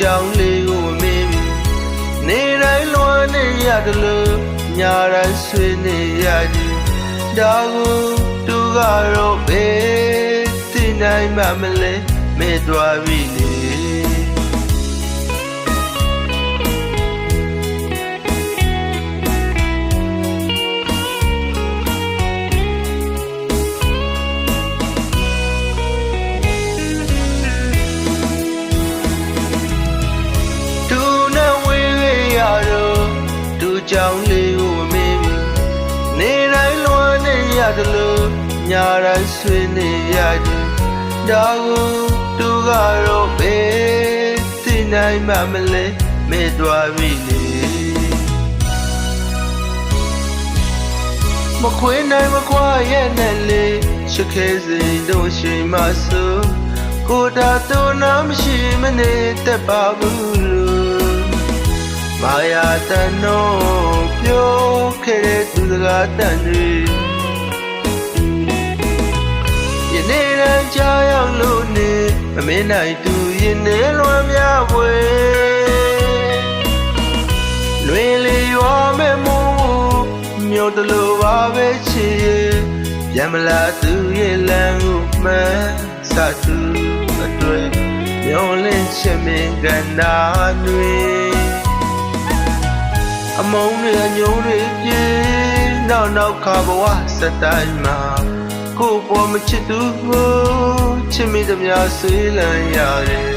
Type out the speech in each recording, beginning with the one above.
ကြောင်လေးကိုမင်းနေတိုင်းလွမ်းနေရတယ်လို့ညာတိုင်းဆွေးနေရတယ်ဒါကိုသူကတော့ပဲသိနိုင်မှမလဲမဲသွားပြီလေကြောင်လေးကိုမင်းနေတိုင်းလွမ်းနေရတယ်လို့ညာတိုင်းဆွေးနေရတယ်ဒါကိုသူကတော့ပဲသိနိုင်မှမလဲမဲသွားပြီလေမခွေနိုင်မခွာရဲ့နဲ့လေချစ်ခဲစိန်တို့ရှိမှဆိုကိုတာတော့နာမရှိမနေတတ်ပါဘူးမာယာတန်တော့ပြောခဲ့တဲ့သူစကားတန်တွေယနေ့တန်းကြောက်ရောက်လို့နေမမင်းနိုင်သူရင်နေလွမ်းများဝဲလွင်လေရွာမဲ့မို့မြို့တလို့ပါပဲချီပြန်မလာသူရဲ့လမ်းကိုမှန်းစသူအတွေ့မျောလင့်ချင်မင်ကန္နာတွေအမုန်းတွေအညုံတွေပြေနောက်ခါဘဝစတိုင်းမှာကိုယ်ပေါ်မချစ်သူကိုချစ်မိသမျှဆွေးလန်းရတယ်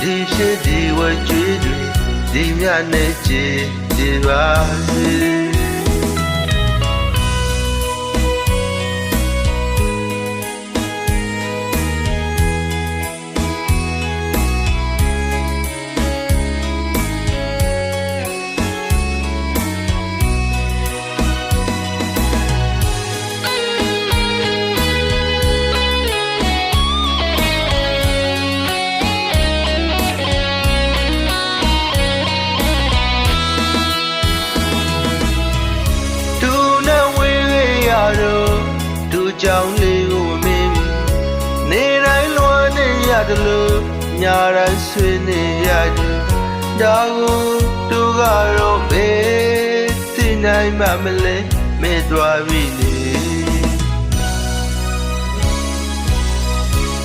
ဒီဖြစ်ဒီဝဲကြွေးတွေဒီမြနဲ့ကြည်ပါစေကြောင်လေးကိုမင်းနေတိုင်းလွမ်းနေရတယ်လို့ညာတိုင်းဆွေးနေရတယ်ဒါကိုသူကတော့ပဲသိနိုင်မှမလဲမဲသွားပြီလေ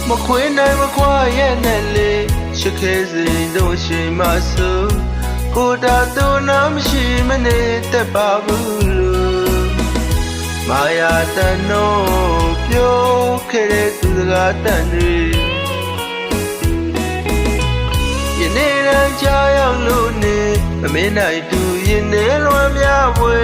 မခွေနိုင်မခွာရဲ့နဲ့လေချစ်ခဲစိန်တို့ရှိမှဆိုကိုတာတော့နာမရှိမနေတတ်ပါဘူးလို့မာယာတန်တော့ပြောခဲ့တဲ့သူစကားတန်တွေယနေ့တန်းကြောက်ရောက်လို့နေမမင်းနိုင်သူရင်နေလွမ်းများဝဲ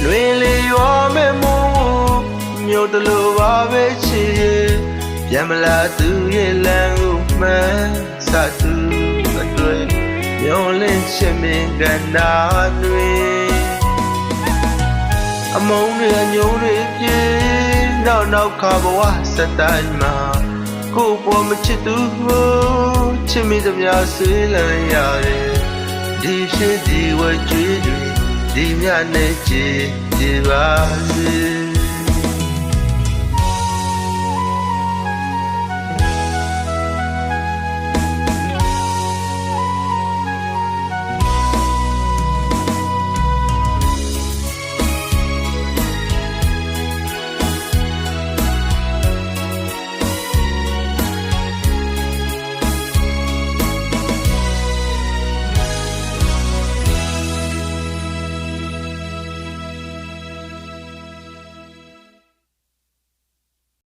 လွင်လေရွာမဲ့မို့မြို့တလို့ပါပဲချီပြန်မလာသူရဲ့လမ်းကိုမှန်းစသူအတွေ့မျောလင့်ချင်မင်ကန္နာတွေအမုန်းတွေအညုံတွေပြေနောက်ခါဘဝစတိုင်းမှာကိုယ်ပေါ်မချစ်သူကိုချစ်မိသမျှဆွေးလန်းရတယ်ဒီဖြစ်ဒီဝဲကြွေးတွေဒီမြနဲ့ကြည်ပါစေ